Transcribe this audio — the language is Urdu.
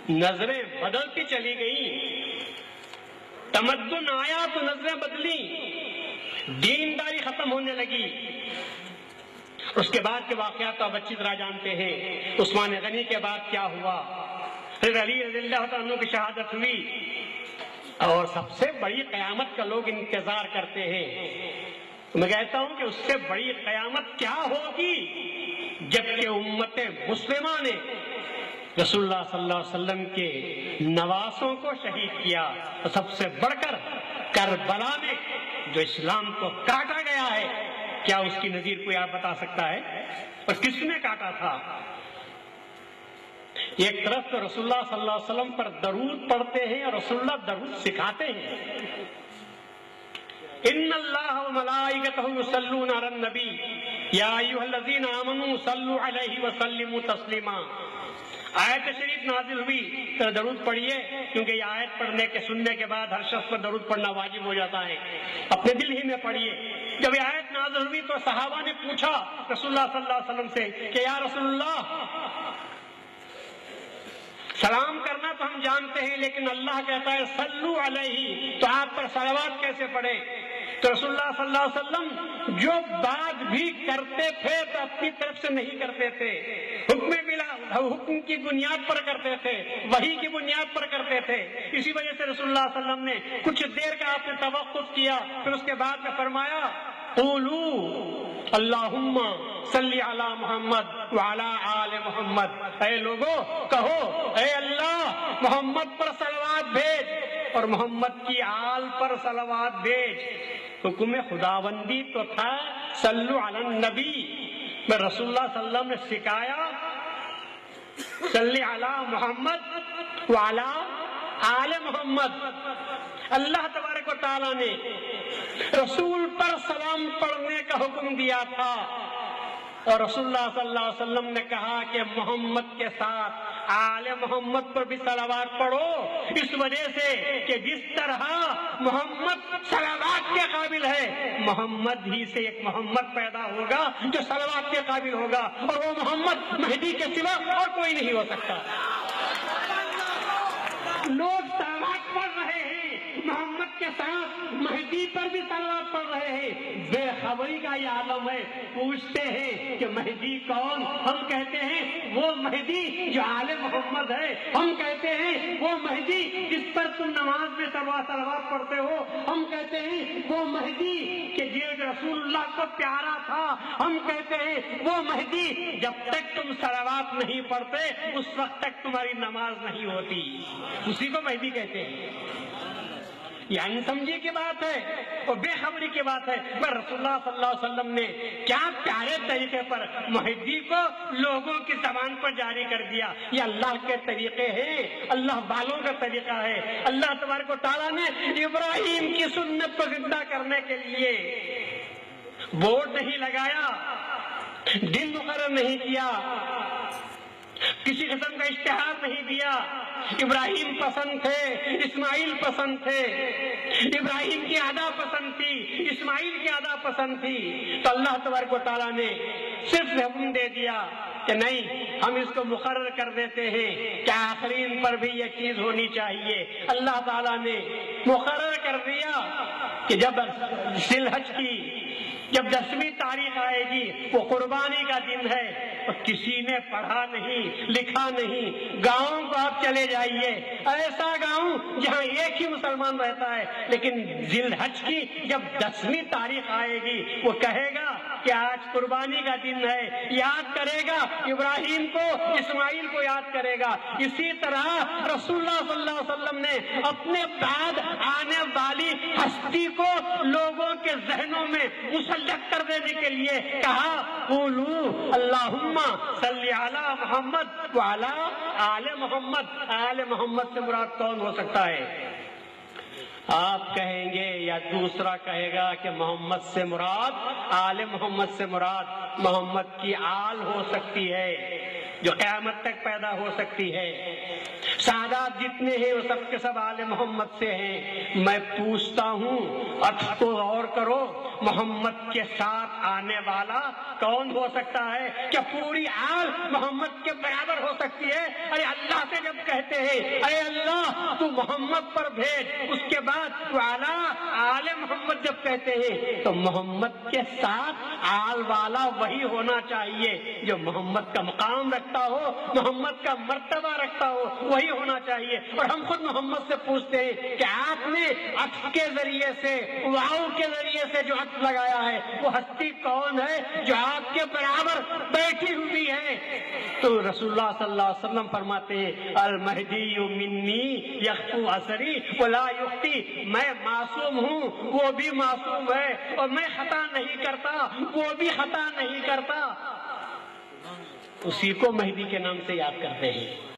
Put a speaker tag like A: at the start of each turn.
A: نظریں بدلتی چلی گئی، تمدن آیا تو نظریں بدلی، دینداری ختم ہونے لگی۔ اس کے بعد کے واقعات تو آپ اچھی طرح جانتے ہیں۔ عثمان غنی کے بعد کیا ہوا، پھر علی رضی اللہ عنہ کی شہادت ہوئی، اور سب سے بڑی قیامت کا لوگ انتظار کرتے ہیں۔ میں کہتا ہوں کہ اس سے بڑی قیامت کیا ہوگی جبکہ امت مسلمہ نے رسول اللہ صلی اللہ علیہ وسلم کے نواسوں کو شہید کیا، اور سب سے بڑھ کر کربلا میں جو اسلام کو کاٹا گیا ہے، کیا اس کی نظیر کوئی آپ بتا سکتا ہے؟ اور کس نے کاٹا تھا؟ ایک طرف تو رسول اللہ صلی اللہ علیہ وسلم پر درود پڑھتے ہیں اور رسول اللہ درود سکھاتے ہیں۔ ان اللہ وملائکتہ یصلون علی النبی یا ایھا الذین آمنوا صلوا علیہ وسلموا تسلیما۔ آیت شریف نازل ہوئی تو درود پڑھیے، کیونکہ یہ آیت پڑھنے کے سننے کے بعد ہر شخص پر درود پڑھنا واجب ہو جاتا ہے، اپنے دل ہی میں پڑھیے۔ جب یہ آیت نازل ہوئی تو صحابہ نے پوچھا رسول اللہ صلی اللہ علیہ وسلم سے کہ یا رسول اللہ، سلام کرنا تو ہم جانتے ہیں لیکن اللہ کہتا ہے صلو علیہ، تو آپ پر صلوات کیسے پڑھیں؟ تو رسول اللہ صلی اللہ علیہ وسلم جو بات بھی کرتے تھے تو اپنی طرف سے نہیں کرتے تھے، حکم کی بنیاد پر کرتے تھے، وحی کی بنیاد پر کرتے تھے۔ اسی وجہ سے رسول اللہ صلی اللہ علیہ وسلم نے کچھ دیر کا آپ نے توقف کیا، پھر اس کے بعد میں فرمایا قولوا اللہم صلی علی محمد وعلی آل محمد، اے لوگو کہو اے اللہ محمد پر صلوات بھیج اور محمد کی آل پر صلوات بھیج۔ حکم خداوندی تو تھا صلو علی النبی، میں رسول اللہ صلی اللہ علیہ وسلم نے سکھایا صلی علی محمد وعلی آل محمد۔ اللہ تبارک و تعالیٰ نے رسول پر سلام پڑھنے کا حکم دیا تھا، اور رسول اللہ صلی اللہ علیہ وسلم نے کہا کہ محمد کے ساتھ آل محمد پر بھی صلوات پڑھو، اس وجہ سے کہ جس طرح محمد صلوات کے قابل ہے، محمد ہی سے ایک محمد پیدا ہوگا جو صلوات کے قابل ہوگا، اور وہ محمد مہدی کے سوا اور کوئی نہیں ہو سکتا۔ لوگ صلوات پڑھ رہے ہیں، محمد کے ساتھ مہدی پر بھی صلوات پڑھ رہے ہیں، بے خبری کا یہ عالم ہے۔ پوچھتے ہیں کہ مہدی کون؟ ہم کہتے ہیں وہ مہدی جو آل محمد ہے، ہم کہتے ہیں وہ مہدی جس پر تم نماز میں صلوات پڑھتے ہو، ہم کہتے ہیں وہ مہدی کہ جو رسول اللہ کو پیارا تھا، ہم کہتے ہیں وہ مہدی جب تک تم صلوات نہیں پڑھتے اس وقت تک تمہاری نماز نہیں ہوتی، اسی کو مہدی کہتے ہیں۔ یعنی سمجھے کی بات ہے اور بے خبری کی بات ہے۔ میں رسول اللہ صلی اللہ علیہ وسلم نے کیا پیارے طریقے پر مہدی کو لوگوں کی زبان پر جاری کر دیا۔ یہ اللہ کے طریقے ہیں، اللہ والوں کا طریقہ ہے۔ اللہ تبارک و تعالیٰ نے ابراہیم کی سنت کو زندہ کرنے کے لیے بورڈ نہیں لگایا، دن مقرر نہیں کیا، کسی قسم کا اشتہار نہیں دیا۔ ابراہیم پسند تھے، اسماعیل پسند تھے، ابراہیم کی ادا پسند تھی، اسماعیل کی ادا پسند تھی، تو اللہ تبارک و تعالیٰ نے صرف حکم دے دیا کہ نہیں، ہم اس کو مقرر کر دیتے ہیں کہ آخرین پر بھی یہ چیز ہونی چاہیے۔ اللہ تعالیٰ نے مقرر کر دیا کہ جب ذی الحج کی جب 10ویں تاریخ آئے گی وہ قربانی کا دن ہے، اور کسی نے پڑھا نہیں لکھا نہیں، گاؤں کو آپ چلے جائیے، ایسا گاؤں جہاں ایک ہی مسلمان رہتا ہے، لیکن ذی الحج کی جب 10ویں تاریخ آئے گی وہ کہے گا کہ آج قربانی کا دن ہے، یاد کرے گا ابراہیم کو، اسماعیل کو یاد کرے گا۔ اسی طرح رسول اللہ صلی اللہ علیہ وسلم نے اپنے بعد آنے والی ہستی کو لوگوں کے ذہنوں میں مسلط کر دینے کے لیے کہا قولوا اللہم صلی علی محمد وعلی آل محمد۔ آل محمد سے مراد کون ہو سکتا ہے؟ آپ کہیں گے یا دوسرا کہے گا کہ محمد سے مراد، آل محمد سے مراد محمد کی آل ہو سکتی ہے۔ جو قیامت تک پیدا ہو سکتی ہے. سعادات جتنے ہیں وہ سب کے سب آل محمد سے ہیں. میں پوچھتا ہوں اب تو غور کرو، محمد کے ساتھ آنے والا کون ہو سکتا ہے؟ کیا پوری آل محمد کے برابر ہو سکتی ہے؟ ارے اللہ سے جب کہتے ہیں ارے اللہ تو محمد پر بھیج، اس کے بعد آل محمد جب کہتے ہیں تو محمد کے ساتھ آل والا وہی ہونا چاہیے جو محمد کا مقام رکھتا ہو، محمد کا مرتبہ رکھتا ہو، وہی ہونا چاہیے. اور ہم خود محمد سے پوچھتے ہیں کہ آپ نے عطف کے ذریعے سے، واؤ کے ذریعے سے جو عطف لگایا ہے وہ ہستی کون ہے جو آپ کے برابر بیٹھی ہوئی ہے؟ تو رسول اللہ صلی اللہ علیہ وسلم فرماتے ہیں المہدی منی یخطو اثری ولا یخطی، میں معصوم ہوں وہ بھی معصوم ہے، اور میں خطا نہیں کرتا وہ بھی خطا نہیں کرتا. اسی کو مہدی کے نام سے یاد کرتے ہیں.